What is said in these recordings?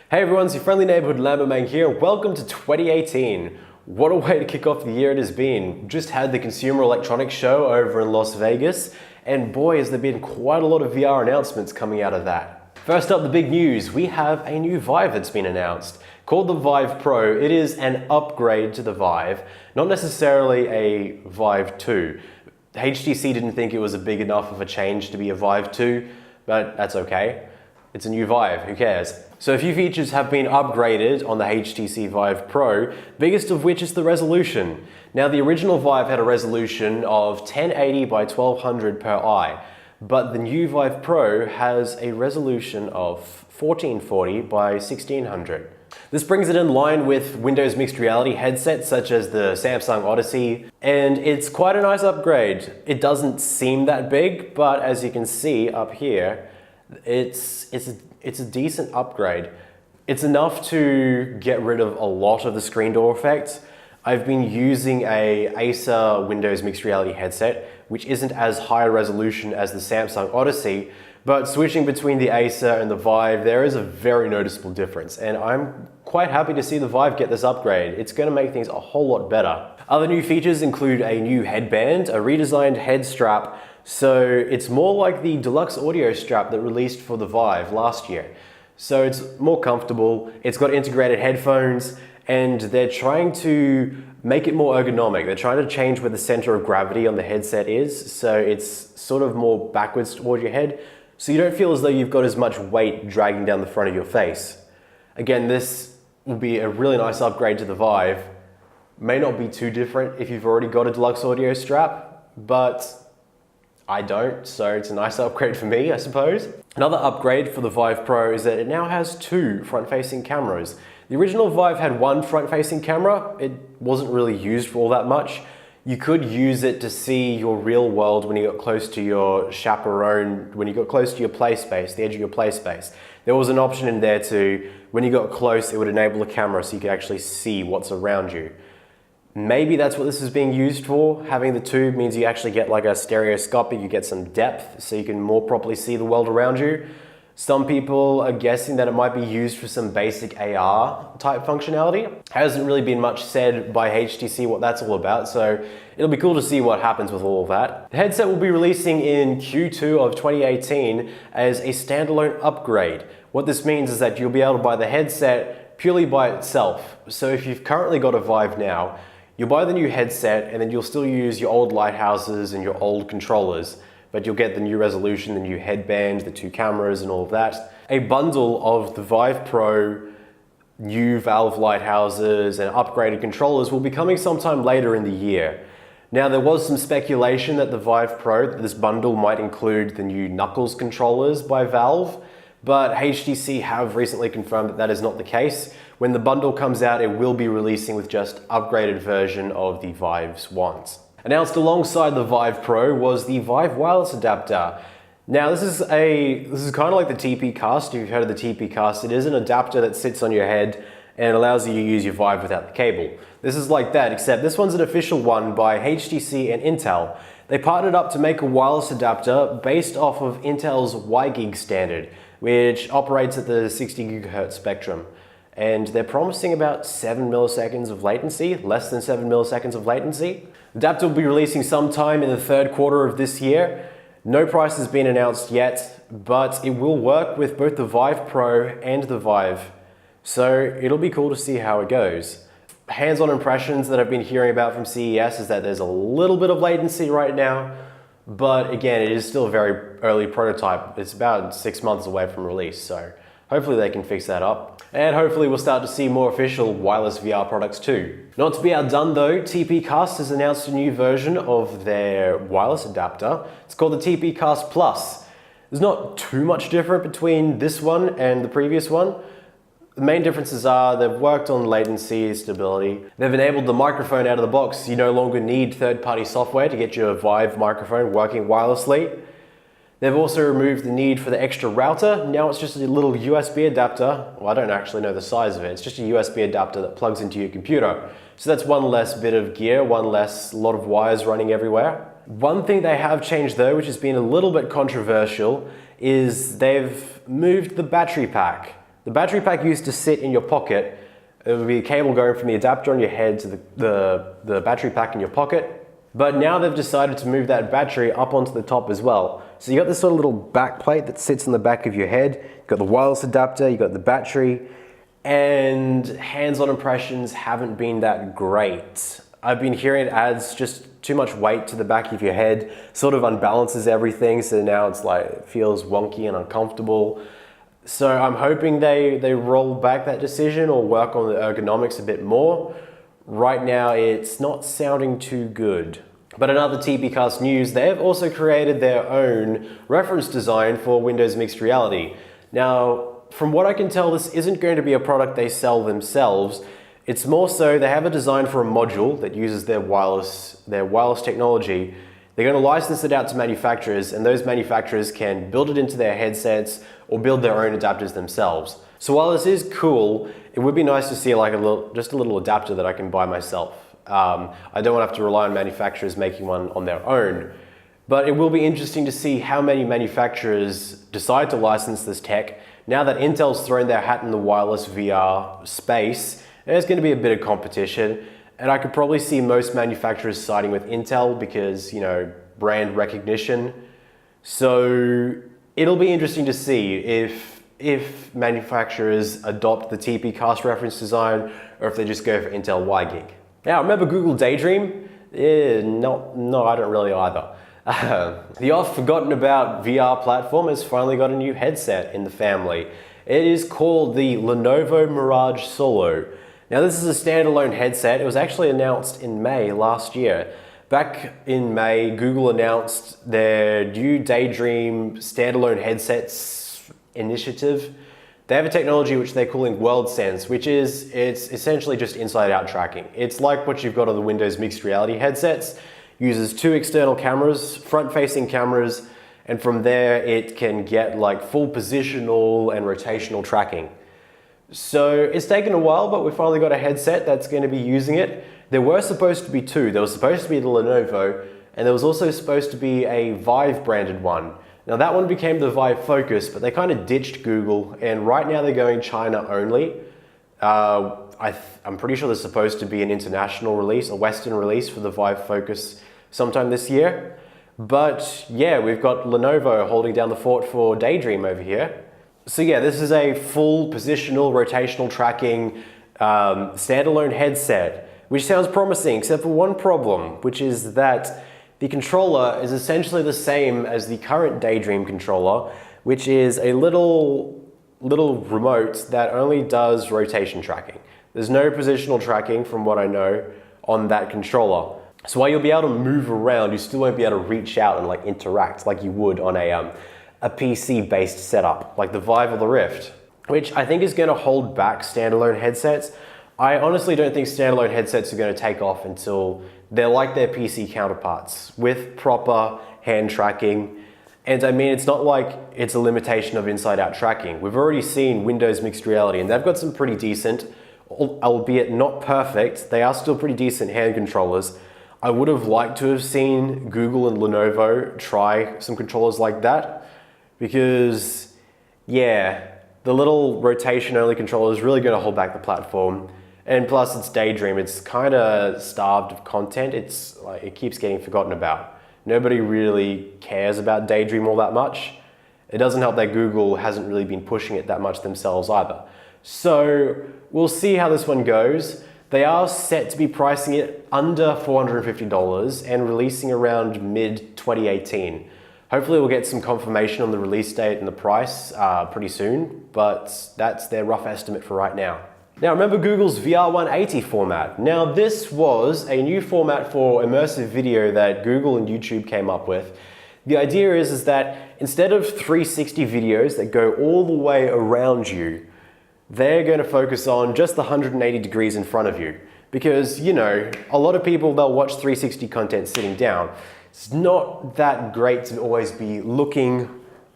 Hey everyone, it's your friendly neighborhood Lamberman here. Welcome to 2018. What a way to kick off the year it has been. Just had the Consumer Electronics Show over in Las Vegas, and boy has there been quite a lot of VR announcements coming out of that. First up, the big news. We have a new Vive that's been announced, called the Vive Pro. It is an upgrade to the Vive, not necessarily a Vive 2. HTC didn't think it was a big enough of a change to be a Vive 2, but that's okay. It's a new Vive, who cares? So a few features have been upgraded on the HTC Vive Pro, biggest of which is the resolution. Now the original Vive had a resolution of 1080 by 1200 per eye, but the new Vive Pro has a resolution of 1440 by 1600. This brings it in line with Windows mixed reality headsets such as the Samsung Odyssey, and it's quite a nice upgrade. It doesn't seem that big, but as you can see up here, it's a decent upgrade. It's enough to get rid of a lot of the screen door effect. I've been using a Acer Windows mixed reality headset, which isn't as high resolution as the Samsung Odyssey, but switching between the Acer and the Vive, there is a very noticeable difference, and I'm quite happy to see the Vive get this upgrade. It's going to make things a whole lot better. Other new features include a new headband, a redesigned head strap, so it's more like the deluxe audio strap that released for the Vive last year. So it's more comfortable, it's got integrated headphones, and they're trying to make it more ergonomic. They're trying to change where the center of gravity on the headset is, so it's sort of more backwards toward your head, so you don't feel as though you've got as much weight dragging down the front of your face. Again, this will be a really nice upgrade to the Vive. May not be too different if you've already got a deluxe audio strap, but I don't, so it's a nice upgrade for me, I suppose. Another upgrade for the Vive Pro is that it now has two front-facing cameras. The original Vive had one front-facing camera. It wasn't really used for all that much. You could use it to see your real world when you got close to your chaperone, when you got close to your play space, the edge of your play space. There was an option in there to, when you got close, it would enable a camera so you could actually see what's around you. Maybe that's what this is being used for. Having the two means you actually get like a stereoscopic, you get some depth so you can more properly see the world around you. Some people are guessing that it might be used for some basic AR type functionality. Hasn't really been much said by HTC what that's all about, so it'll be cool to see what happens with all of that. The headset will be releasing in Q2 of 2018 as a standalone upgrade. What this means is that you'll be able to buy the headset purely by itself. So if you've currently got a Vive now, you'll buy the new headset and then you'll still use your old lighthouses and your old controllers, but you'll get the new resolution, the new headband, the two cameras and all of that. A bundle of the Vive Pro, new Valve lighthouses and upgraded controllers will be coming sometime later in the year. Now there was some speculation that the Vive Pro, that this bundle might include the new Knuckles controllers by Valve, but HTC have recently confirmed that that is not the case. When the bundle comes out, it will be releasing with just upgraded version of the Vive's ones. Announced alongside the Vive Pro was the Vive wireless adapter. Now this is kind of like the TPCast. If you've heard of the TPCast, it is an adapter that sits on your head and allows you to use your Vive without the cable. This is like that, except this one's an official one by HTC and Intel. They partnered up to make a wireless adapter based off of Intel's WiGig standard, which operates at the 60 GHz spectrum. And they're promising about 7 milliseconds of latency, less than 7 milliseconds of latency. The adapter will be releasing sometime in the third quarter of this year. No price has been announced yet, but it will work with both the Vive Pro and the Vive. So it'll be cool to see how it goes. Hands-on impressions that I've been hearing about from CES is that there's a little bit of latency right now, but again, it is still a very early prototype. It's about 6 months away from release, so hopefully they can fix that up. And hopefully we'll start to see more official wireless VR products too. Not to be outdone though, TPCast has announced a new version of their wireless adapter. It's called the TPCast Plus. There's not too much different between this one and the previous one. The main differences are they've worked on latency, stability. They've enabled the microphone out of the box. You no longer need third-party software to get your Vive microphone working wirelessly. They've also removed the need for the extra router. Now it's just a little USB adapter. Well, I don't actually know the size of it. It's just a USB adapter that plugs into your computer. So that's one less bit of gear, one less lot of wires running everywhere. One thing they have changed though, which has been a little bit controversial, is they've moved the battery pack. The battery pack used to sit in your pocket. There would be a cable going from the adapter on your head to the battery pack in your pocket. But now they've decided to move that battery up onto the top as well. So you got this sort of little back plate that sits on the back of your head. You've got the wireless adapter, you've got the battery, and hands-on impressions haven't been that great. I've been hearing it adds just too much weight to the back of your head, sort of unbalances everything, so now it's like, it feels wonky and uncomfortable. So I'm hoping they roll back that decision or work on the ergonomics a bit more. Right now, it's not sounding too good. But in other TPCast news, they've also created their own reference design for Windows Mixed Reality. Now, from what I can tell, this isn't going to be a product they sell themselves. It's more so they have a design for a module that uses their wireless technology. They're going to license it out to manufacturers, and those manufacturers can build it into their headsets or build their own adapters themselves. So while this is cool, it would be nice to see like just a little adapter that I can buy myself. I don't want to have to rely on manufacturers making one on their own. But it will be interesting to see how many manufacturers decide to license this tech. Now that Intel's thrown their hat in the wireless VR space, there's going to be a bit of competition. And I could probably see most manufacturers siding with Intel because, you know, brand recognition. So it'll be interesting to see if manufacturers adopt the TPCast reference design or if they just go for Intel YGig. Now, remember Google Daydream? No, I don't really either. The oft forgotten about VR platform has finally got a new headset in the family. It is called the Lenovo Mirage Solo. Now this is a standalone headset. It was actually announced in May last year. Back in May, Google announced their new Daydream standalone headsets initiative. They have a technology which they're calling WorldSense, it's essentially just inside-out tracking. It's like what you've got on the Windows Mixed Reality headsets. Uses two external cameras, front-facing cameras, and from there it can get like full positional and rotational tracking. So it's taken a while, but we finally got a headset that's going to be using it. There were supposed to be two. There was supposed to be the Lenovo, and there was also supposed to be a Vive branded one. Now that one became the Vive Focus, but they kind of ditched Google, and right now they're going China only. I'm pretty sure there's supposed to be an international release, a Western release for the Vive Focus sometime this year. But yeah, we've got Lenovo holding down the fort for Daydream over here. So yeah, this is a full positional, rotational tracking standalone headset, which sounds promising, except for one problem, which is that the controller is essentially the same as the current Daydream controller, which is a little remote that only does rotation tracking. There's no positional tracking from what I know on that controller. So while you'll be able to move around, you still won't be able to reach out and like interact like you would on a PC-based setup, like the Vive or the Rift, which I think is going to hold back standalone headsets. I honestly don't think standalone headsets are going to take off until they're like their PC counterparts with proper hand tracking. And I mean, it's not like it's a limitation of inside-out tracking. We've already seen Windows Mixed Reality, and they've got some pretty decent, albeit not perfect, they are still pretty decent hand controllers. I would have liked to have seen Google and Lenovo try some controllers like that, because yeah, the little rotation-only controller is really going to hold back the platform. And plus it's Daydream, it's kind of starved of content. It's like, it keeps getting forgotten about. Nobody really cares about Daydream all that much. It doesn't help that Google hasn't really been pushing it that much themselves either. So we'll see how this one goes. They are set to be pricing it under $450 and releasing around mid-2018. Hopefully we'll get some confirmation on the release date and the price pretty soon, but that's their rough estimate for right now. Now remember Google's VR180 format. Now this was a new format for immersive video that Google and YouTube came up with. The idea is that instead of 360 videos that go all the way around you, they're going to focus on just the 180 degrees in front of you. Because, you know, a lot of people, they'll watch 360 content sitting down. It's not that great to always be looking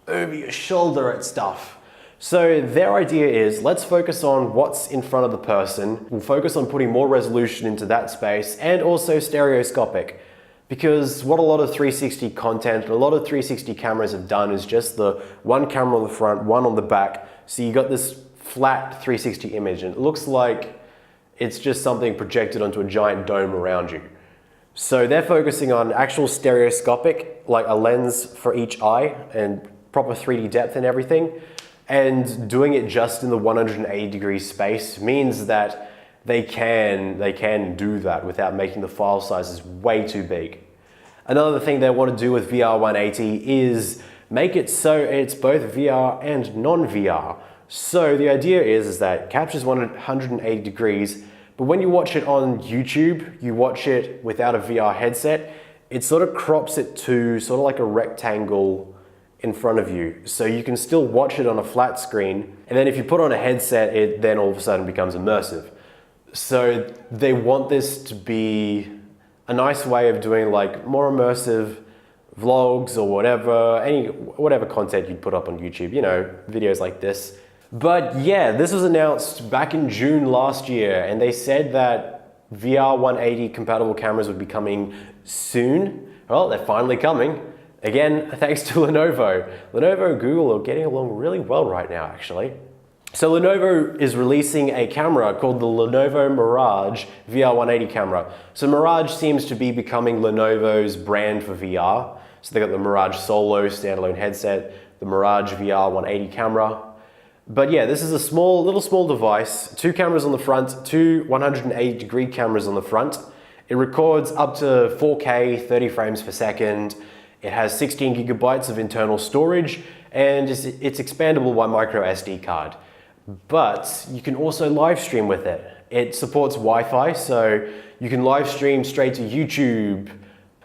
over your shoulder at stuff. So their idea is, let's focus on what's in front of the person. We'll focus on putting more resolution into that space and also stereoscopic. Because what a lot of 360 content and a lot of 360 cameras have done is just the one camera on the front, one on the back. So you got this flat 360 image, and it looks like it's just something projected onto a giant dome around you. So they're focusing on actual stereoscopic, like a lens for each eye and proper 3D depth and everything. And doing it just in the 180 degree space means that they can do that without making the file sizes way too big. Another thing they want to do with VR 180 is make it so it's both VR and non-VR. So the idea is that it captures 180 degrees, but when you watch it on YouTube, you watch it without a VR headset, it sort of crops it to sort of like a rectangle in front of you. So you can still watch it on a flat screen, and then if you put on a headset, it then all of a sudden becomes immersive. So they want this to be a nice way of doing like more immersive vlogs or whatever content you'd put up on YouTube, you know, videos like this. But yeah, this was announced back in June last year, and they said that VR 180 compatible cameras would be coming soon. Well, they're finally coming. Again, thanks to Lenovo. Lenovo and Google are getting along really well right now, actually. So Lenovo is releasing a camera called the Lenovo Mirage VR 180 camera. So Mirage seems to be becoming Lenovo's brand for VR. So they got the Mirage Solo standalone headset, the Mirage VR 180 camera. But yeah, this is a little small device, 2 cameras on the front, 2 180 degree cameras on the front. It records up to 4K, 30 frames per second. It has 16 gigabytes of internal storage, and it's expandable by micro SD card. But you can also live stream with it. It supports Wi-Fi, so you can live stream straight to YouTube.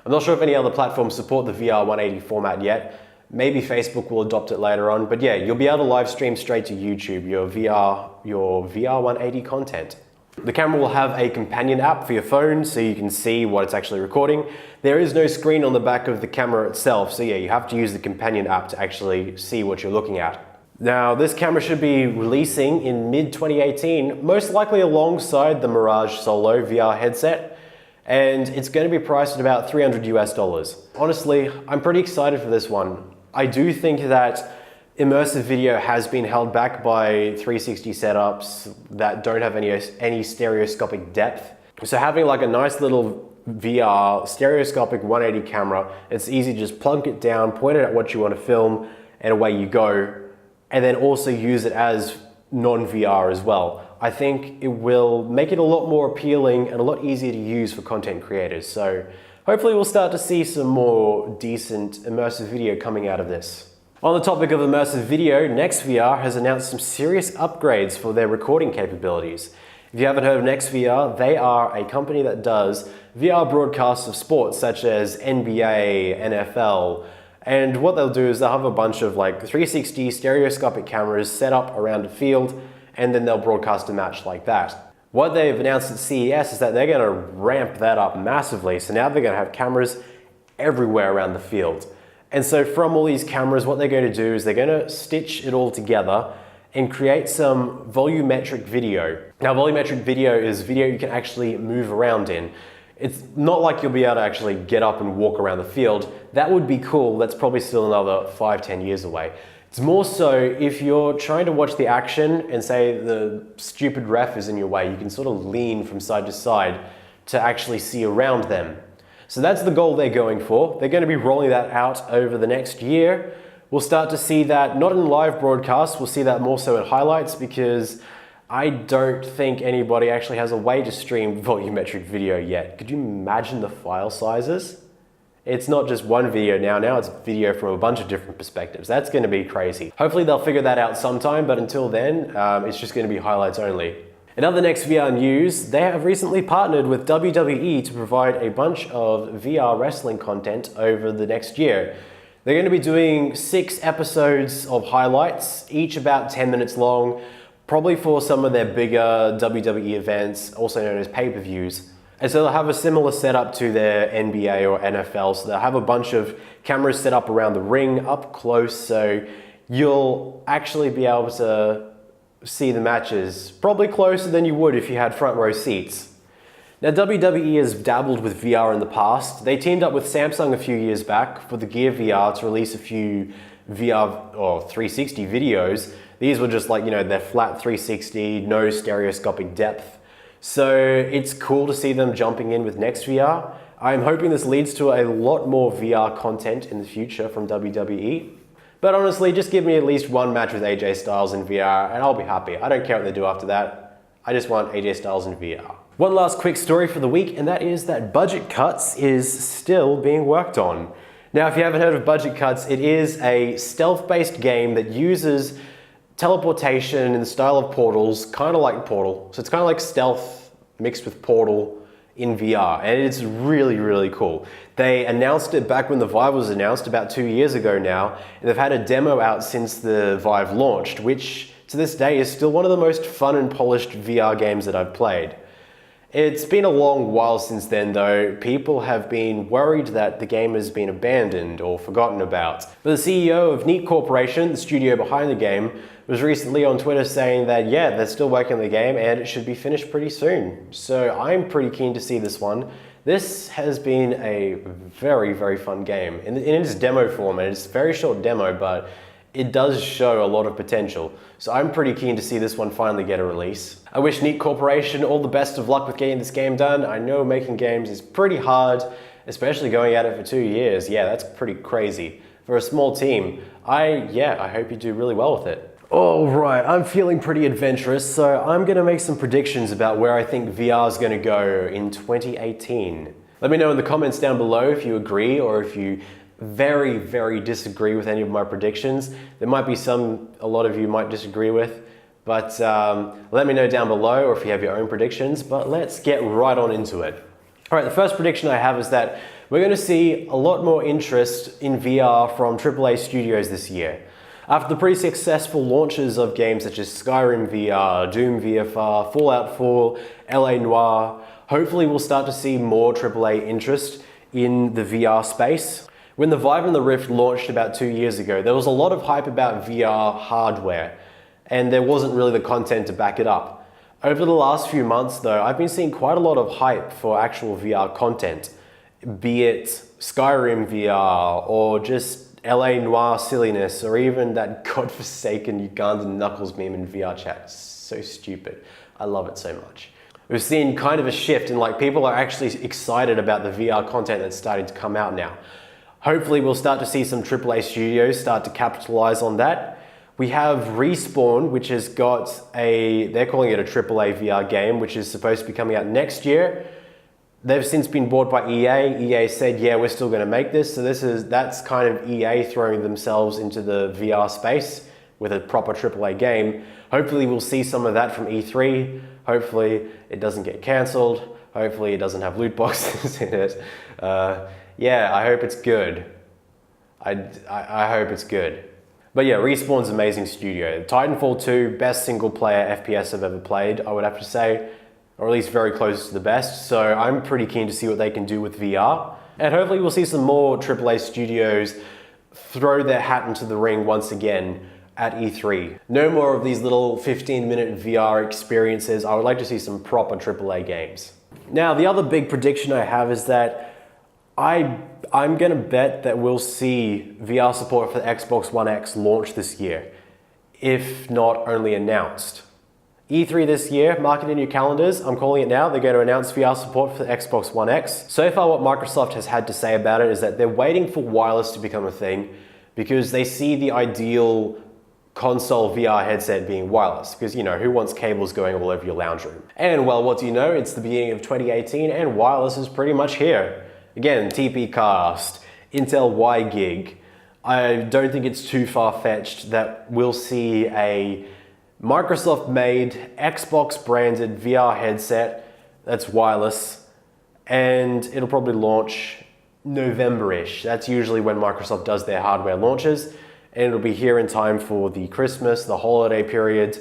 I'm not sure if any other platforms support the VR 180 format yet. Maybe Facebook will adopt it later on, but yeah, you'll be able to live stream straight to YouTube your VR 180 content. The camera will have a companion app for your phone so you can see what it's actually recording. There is no screen on the back of the camera itself, so yeah, you have to use the companion app to actually see what you're looking at. Now, this camera should be releasing in mid-2018, most likely alongside the Mirage Solo VR headset, and it's going to be priced at about $300 US. Honestly, I'm pretty excited for this one. I do think that immersive video has been held back by 360 setups that don't have any stereoscopic depth. So having like a nice little VR stereoscopic 180 camera, it's easy to just plunk it down, point it at what you want to film, and away you go. And then also use it as non-VR as well. I think it will make it a lot more appealing and a lot easier to use for content creators. So hopefully we'll start to see some more decent immersive video coming out of this. On the topic of immersive video, NextVR has announced some serious upgrades for their recording capabilities. If you haven't heard of NextVR, they are a company that does VR broadcasts of sports such as NBA, NFL, and what they'll do is they'll have a bunch of like 360 stereoscopic cameras set up around a field, and then they'll broadcast a match like that. What they've announced at CES is that they're going to ramp that up massively. So now they're going to have cameras everywhere around the field. And so from all these cameras, what they're going to do is they're going to stitch it all together and create some volumetric video. Now, volumetric video is video you can actually move around in. It's not like you'll be able to actually get up and walk around the field. That would be cool. That's probably still another 5-10 years away. It's more so if you're trying to watch the action and say the stupid ref is in your way, you can sort of lean from side to side to actually see around them. So that's the goal they're going for. They're going to be rolling that out over the next year. We'll start to see that not in live broadcasts, we'll see that more so in highlights, because I don't think anybody actually has a way to stream volumetric video yet. Could you imagine the file sizes? It's not just one video now it's video from a bunch of different perspectives. That's going to be crazy. Hopefully they'll figure that out sometime, but until then, it's just going to be highlights only. In other NextVR news, they have recently partnered with WWE to provide a bunch of VR wrestling content over the next year. They're going to be doing 6 episodes of highlights, each about 10 minutes long, probably for some of their bigger WWE events, also known as pay-per-views. And so they'll have a similar setup to their NBA or NFL. So they'll have a bunch of cameras set up around the ring, up close, so you'll actually be able to see the matches probably closer than you would if you had front row seats. Now, WWE has dabbled with VR in the past. They teamed up with Samsung a few years back for the Gear VR to release a few VR or 360 videos These were just like, you know, they're flat 360, no stereoscopic depth. So it's cool to see them jumping in with next VR. I'm hoping this leads to a lot more VR content in the future from WWE. But honestly, just give me at least one match with AJ Styles in VR and I'll be happy. I don't care what they do after that. I just want AJ Styles in VR. One last quick story for the week, and that is that Budget Cuts is still being worked on. Now, if you haven't heard of Budget Cuts, it is a stealth-based game that uses teleportation in the style of Portals, kind of like Portal. So it's kind of like stealth mixed with Portal in VR, and it's really, really cool. They announced it back when the Vive was announced about 2 years ago now, and they've had a demo out since the Vive launched, which to this day is still one of the most fun and polished VR games that I've played. It's been a long while since then though. People have been worried that the game has been abandoned or forgotten about. But the CEO of Neat Corporation, the studio behind the game, was recently on Twitter saying that yeah, they're still working on the game and it should be finished pretty soon. So I'm pretty keen to see this one. This has been a very, very fun game. In its demo form, and it's a very short demo, but it does show a lot of potential. So I'm pretty keen to see this one finally get a release. I wish Neat Corporation all the best of luck with getting this game done. I know making games is pretty hard, especially going at it for 2 years. Yeah, that's pretty crazy. For a small team, I hope you do really well with it. All right, I'm feeling pretty adventurous, so I'm gonna make some predictions about where I think VR is gonna go in 2018. Let me know in the comments down below if you agree or if you very, very disagree with any of my predictions. There might be some a lot of you might disagree with, but let me know down below or if you have your own predictions, but let's get right on into it. All right, the first prediction I have is that we're gonna see a lot more interest in VR from AAA studios this year. After the pretty successful launches of games such as Skyrim VR, Doom VFR, Fallout 4, LA Noire, hopefully we'll start to see more AAA interest in the VR space. When the Vive and the Rift launched about 2 years ago, there was a lot of hype about VR hardware, and there wasn't really the content to back it up. Over the last few months though, I've been seeing quite a lot of hype for actual VR content, be it Skyrim VR or just LA Noire silliness, or even that godforsaken Ugandan Knuckles meme in VR chat. It's so stupid. I love it so much. We've seen kind of a shift in like people are actually excited about the VR content that's starting to come out now. Hopefully we'll start to see some AAA studios start to capitalize on that. We have Respawn, which has got they're calling it a AAA VR game, which is supposed to be coming out next year. They've since been bought by EA. EA said, yeah, we're still gonna make this. So that's kind of EA throwing themselves into the VR space with a proper AAA game. Hopefully we'll see some of that from E3. Hopefully it doesn't get canceled. Hopefully it doesn't have loot boxes in it. Yeah, I hope it's good. I hope it's good. But yeah, Respawn's an amazing studio. Titanfall 2, best single player FPS I've ever played, I would have to say, or at least very close to the best. So I'm pretty keen to see what they can do with VR. And hopefully we'll see some more AAA studios throw their hat into the ring once again at E3. No more of these little 15-minute VR experiences. I would like to see some proper AAA games. Now, the other big prediction I have is that I'm gonna bet that we'll see VR support for the Xbox One X launch this year, if not only announced. E3 this year, mark it in your calendars, I'm calling it now, they're going to announce VR support for the Xbox One X. So far what Microsoft has had to say about it is that they're waiting for wireless to become a thing because they see the ideal console VR headset being wireless, because you know, who wants cables going all over your lounge room? And well, what do you know, it's the beginning of 2018 and wireless is pretty much here. Again, TPCast, Intel Y-Gig. I don't think it's too far-fetched that we'll see a Microsoft-made, Xbox-branded VR headset that's wireless, and it'll probably launch November-ish. That's usually when Microsoft does their hardware launches, and it'll be here in time for the Christmas, the holiday period.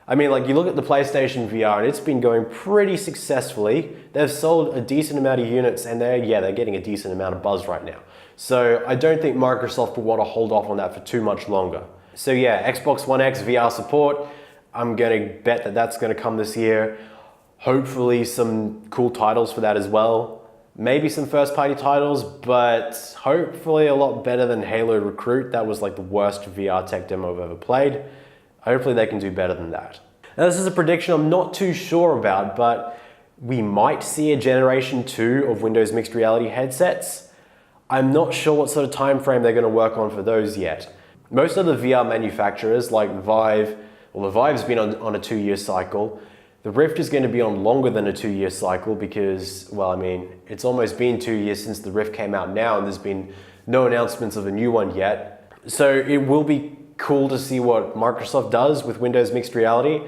I mean, like, you look at the PlayStation VR and it's been going pretty successfully. They've sold a decent amount of units and they're getting a decent amount of buzz right now. So I don't think Microsoft will want to hold off on that for too much longer. So yeah, Xbox One X VR support, I'm gonna bet that that's gonna come this year. Hopefully some cool titles for that as well. Maybe some first party titles, but hopefully a lot better than Halo Recruit. That was like the worst VR tech demo I've ever played. Hopefully they can do better than that. Now this is a prediction I'm not too sure about, but we might see a generation 2 of Windows mixed reality headsets. I'm not sure what sort of time frame they're going to work on for those yet. Most of the VR manufacturers like Vive, well, the Vive's been on a 2-year cycle. The Rift is going to be on longer than a 2-year cycle because, well, I mean, it's almost been 2 years since the Rift came out now and there's been no announcements of a new one yet. So it will be cool to see what Microsoft does with Windows mixed reality.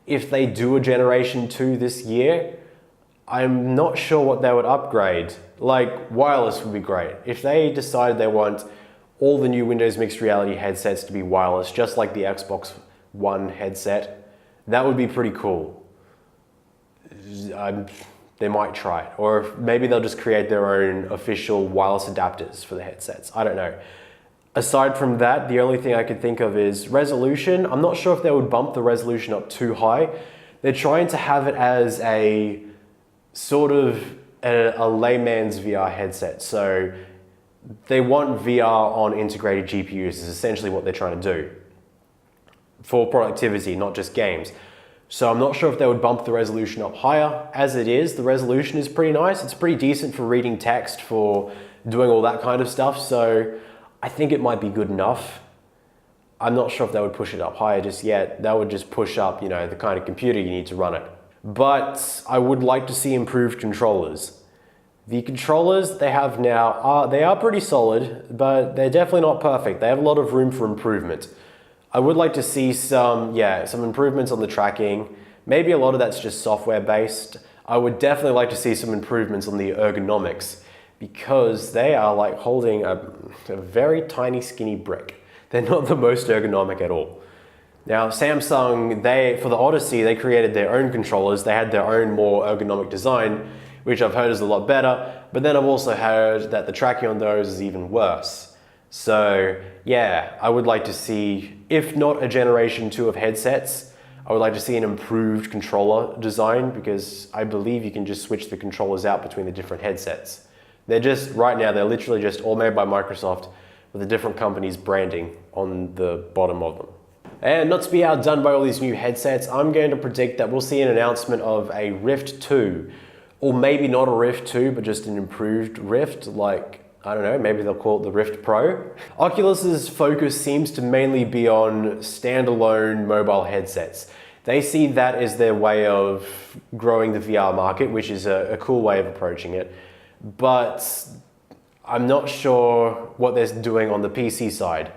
If they do a generation 2 this year, I'm not sure what they would upgrade. Like, wireless would be great. If they decide they want all the new Windows mixed reality headsets to be wireless, just like the Xbox One headset, that would be pretty cool. They might try it. Or maybe they'll just create their own official wireless adapters for the headsets. I don't know. Aside from that, the only thing I could think of is resolution. I'm not sure if they would bump the resolution up too high. They're trying to have it as a sort of a layman's VR headset. So they want VR on integrated GPUs is essentially what they're trying to do for productivity, not just games. So I'm not sure if they would bump the resolution up higher. As it is, the resolution is pretty nice. It's pretty decent for reading text, for doing all that kind of stuff. So I think it might be good enough. I'm not sure if they would push it up higher just yet. That would just push up, the kind of computer you need to run it. But I would like to see improved controllers. The controllers they have now, they are pretty solid, but they're definitely not perfect. They have a lot of room for improvement. I would like to see some improvements on the tracking. Maybe a lot of that's just software based. I would definitely like to see some improvements on the ergonomics because they are like holding a very tiny skinny brick. They're not the most ergonomic at all. Now Samsung, for the Odyssey, they created their own controllers. They had their own more ergonomic design, which I've heard is a lot better. But then I've also heard that the tracking on those is even worse. So yeah, I would like to see, if not a generation 2 of headsets, I would like to see an improved controller design because I believe you can just switch the controllers out between the different headsets. Right now, they're literally just all made by Microsoft with a different company's branding on the bottom of them. And not to be outdone by all these new headsets, I'm going to predict that we'll see an announcement of a Rift 2, or maybe not a Rift 2, but just an improved Rift, like, I don't know, maybe they'll call it the Rift Pro. Oculus's focus seems to mainly be on standalone mobile headsets. They see that as their way of growing the VR market, which is a cool way of approaching it. But I'm not sure what they're doing on the PC side.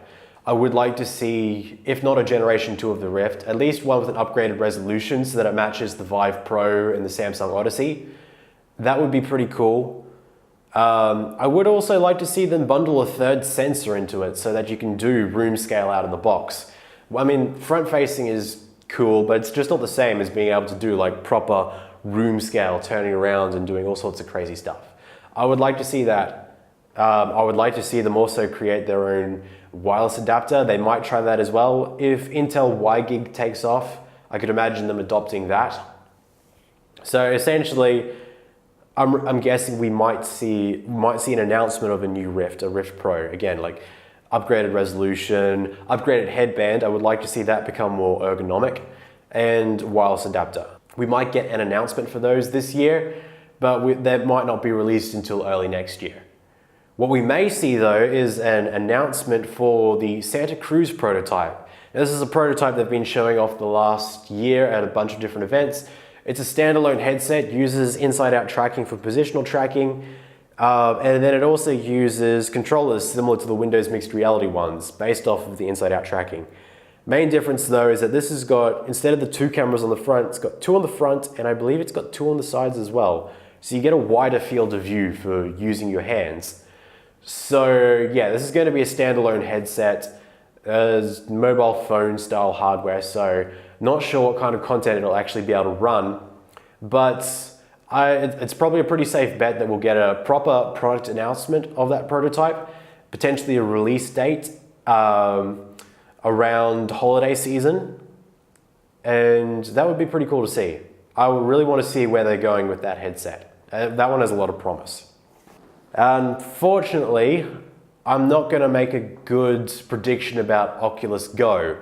I would like to see, if not a generation 2 of the Rift, at least one with an upgraded resolution so that it matches the Vive Pro and the Samsung Odyssey. That would be pretty cool. I would also like to see them bundle a third sensor into it so that you can do room scale out of the box. I mean, front facing is cool, but it's just not the same as being able to do like proper room scale, turning around and doing all sorts of crazy stuff. I would like to see that. I would like to see them also create their own wireless adapter. They might try that as well. If Intel WiGig takes off, I could imagine them adopting that. So essentially, I'm guessing we might see an announcement of a new Rift, a Rift Pro. Again, like upgraded resolution, upgraded headband. I would like to see that become more ergonomic, and wireless adapter. We might get an announcement for those this year, but that might not be released until early next year. What we may see though is an announcement for the Santa Cruz prototype. Now, this is a prototype they've been showing off the last year at a bunch of different events. It's a standalone headset, uses inside-out tracking for positional tracking, and then it also uses controllers similar to the Windows mixed reality ones, based off of the inside-out tracking. Main difference though is that this has got, instead of the 2 cameras on the front, it's got 2 on the front, and I believe it's got 2 on the sides as well. So you get a wider field of view for using your hands. So yeah, this is going to be a standalone headset, mobile phone style hardware, so not sure what kind of content it'll actually be able to run, but it's probably a pretty safe bet that we'll get a proper product announcement of that prototype, potentially a release date around holiday season, and that would be pretty cool to see. I would really want to see where they're going with that headset. That one has a lot of promise. Unfortunately, I'm not going to make a good prediction about Oculus Go.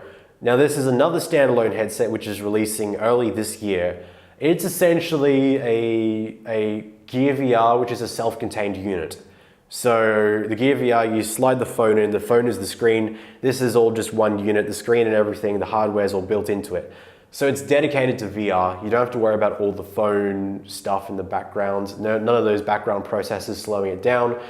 Now this is another standalone headset which is releasing early this year. It's essentially a Gear VR, which is a self-contained unit. So the Gear VR, you slide the phone in, the phone is the screen. This is all just one unit, the screen and everything, the hardware is all built into it. So it's dedicated to VR. You don't have to worry about all the phone stuff in the background. None of those background processes slowing it down,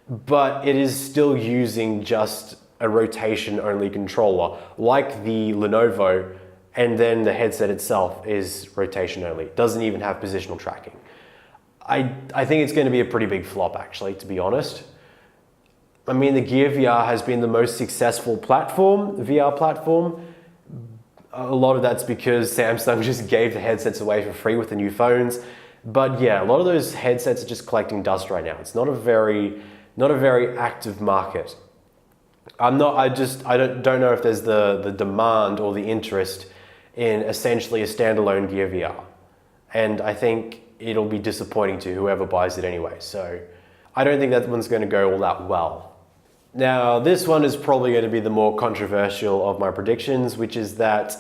but it is still using just a rotation only controller, like the Lenovo, and then the headset itself is rotation only. It doesn't even have positional tracking. I think it's going to be a pretty big flop, actually, to be honest. I mean, the Gear VR has been the most successful platform, VR platform. A lot of that's because Samsung just gave the headsets away for free with the new phones. But yeah, a lot of those headsets are just collecting dust right now. It's not a very active market. I don't know if there's the demand or the interest in essentially a standalone Gear VR. And I think it'll be disappointing to whoever buys it anyway. So I don't think that one's going to go all that well. Now, this one is probably going to be the more controversial of my predictions, which is that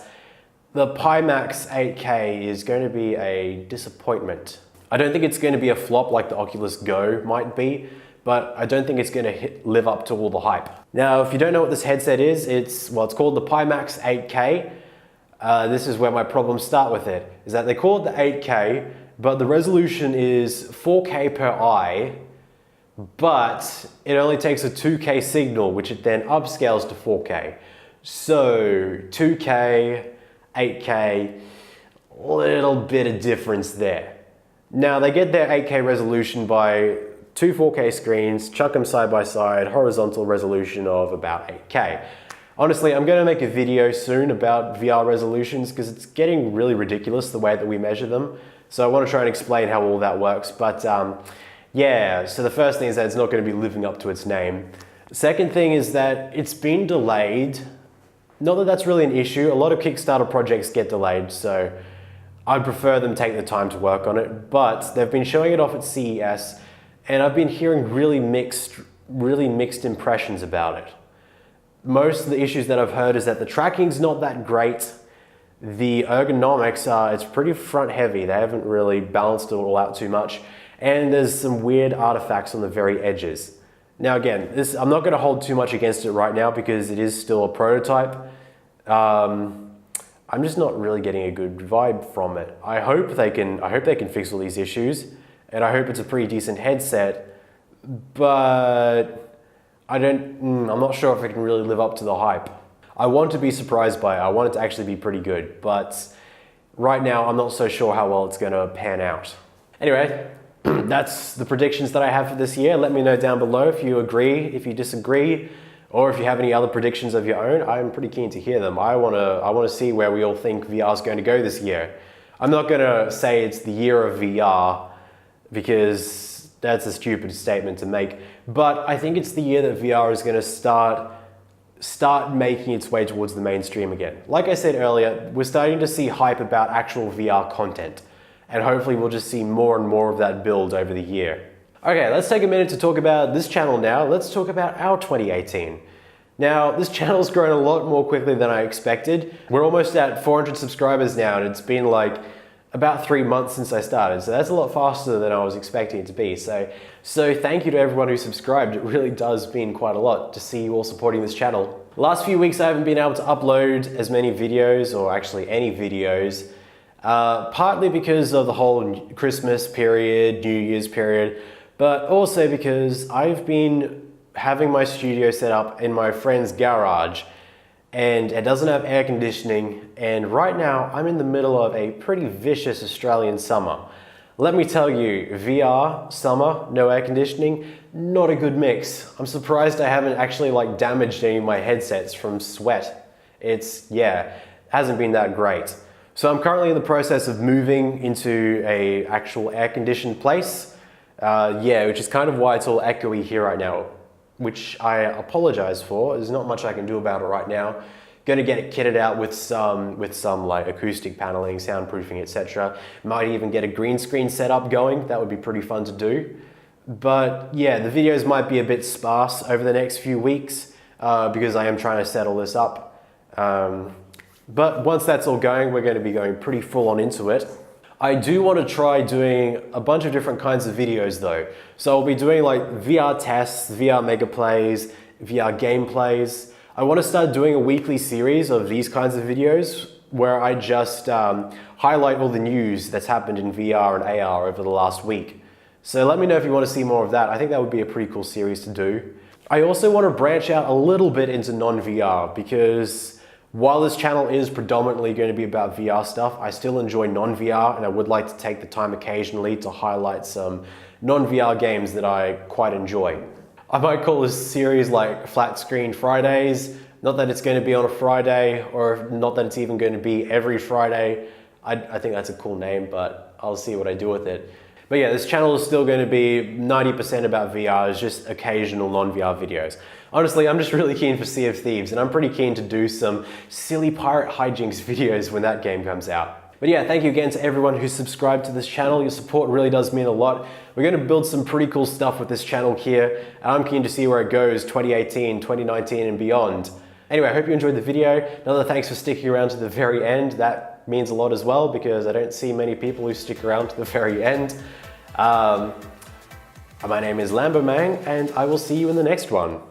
the Pimax 8K is going to be a disappointment. I don't think it's going to be a flop like the Oculus Go might be, but I don't think it's going to live up to all the hype. Now, if you don't know what this headset is, it's called the Pimax 8K. This is where my problems start with it, is that they call it the 8K, but the resolution is 4K per eye, but it only takes a 2K signal, which it then upscales to 4K. So 2K, 8K, little bit of difference there. Now they get their 8K resolution by two 4K screens, chuck them side by side, horizontal resolution of about 8K. Honestly, I'm going to make a video soon about VR resolutions because it's getting really ridiculous the way that we measure them. So I want to try and explain how all that works. But yeah, so the first thing is that it's not going to be living up to its name. The second thing is that it's been delayed. Not that that's really an issue. A lot of Kickstarter projects get delayed, so I'd prefer them take the time to work on it. But they've been showing it off at CES, and I've been hearing really mixed impressions about it. Most of the issues that I've heard is that the tracking's not that great. The ergonomics it's pretty front heavy. They haven't really balanced it all out too much. And there's some weird artifacts on the very edges. Now again, I'm not going to hold too much against it right now because it is still a prototype. I'm just not really getting a good vibe from it. I hope they can fix all these issues, and I hope it's a pretty decent headset, but I'm not sure if it can really live up to the hype. I want to be surprised by it. I want it to actually be pretty good, but right now I'm not so sure how well it's going to pan out. Anyway, that's the predictions that I have for this year. Let me know down below if you agree, if you disagree, or if you have any other predictions of your own. I'm pretty keen to hear them. I want to see where we all think VR is going to go this year. I'm not going to say it's the year of VR because that's a stupid statement to make, but I think it's the year that VR is going to start making its way towards the mainstream again. Like I said earlier, we're starting to see hype about actual VR content, and hopefully we'll just see more and more of that build over the year. Okay, let's take a minute to talk about this channel now. Let's talk about our 2018. Now, this channel's grown a lot more quickly than I expected. We're almost at 400 subscribers now, and it's been like about 3 months since I started, so that's a lot faster than I was expecting it to be. So thank you to everyone who subscribed. It really does mean quite a lot to see you all supporting this channel. The last few weeks I haven't been able to upload as many videos, or actually any videos, partly because of the whole Christmas period, New Year's period, but also because I've been having my studio set up in my friend's garage, and it doesn't have air conditioning, and right now I'm in the middle of a pretty vicious Australian summer. Let me tell you, VR, summer, no air conditioning, not a good mix. I'm surprised I haven't actually damaged any of my headsets from sweat. Hasn't been that great. So I'm currently in the process of moving into a actual air conditioned place, which is kind of why it's all echoey here right now, which I apologize for. There's not much I can do about it right now. Going to get it kitted out with some acoustic paneling, soundproofing, etc. Might even get a green screen setup going. That would be pretty fun to do. But yeah, the videos might be a bit sparse over the next few weeks because I am trying to settle this up. But once that's all going, we're going to be going pretty full on into it. I do want to try doing a bunch of different kinds of videos though. So I'll be doing like VR tests, VR mega plays, VR gameplays. I want to start doing a weekly series of these kinds of videos where I just highlight all the news that's happened in VR and AR over the last week. So let me know if you want to see more of that. I think that would be a pretty cool series to do. I also want to branch out a little bit into non-VR because while this channel is predominantly going to be about VR stuff, I still enjoy non-VR, and I would like to take the time occasionally to highlight some non-VR games that I quite enjoy. I might call this series like Flat Screen Fridays. Not that it's going to be on a Friday, or not that it's even going to be every Friday. I think that's a cool name, but I'll see what I do with it. But yeah, this channel is still going to be 90% about VR, it's just occasional non-VR videos. Honestly, I'm just really keen for Sea of Thieves, and I'm pretty keen to do some silly pirate hijinks videos when that game comes out. But yeah, thank you again to everyone who's subscribed to this channel. Your support really does mean a lot. We're going to build some pretty cool stuff with this channel here, and I'm keen to see where it goes 2018, 2019 and beyond. Anyway, I hope you enjoyed the video. Another thanks for sticking around to the very end. That means a lot as well because I don't see many people who stick around to the very end. My name is Lambo Mang, and I will see you in the next one.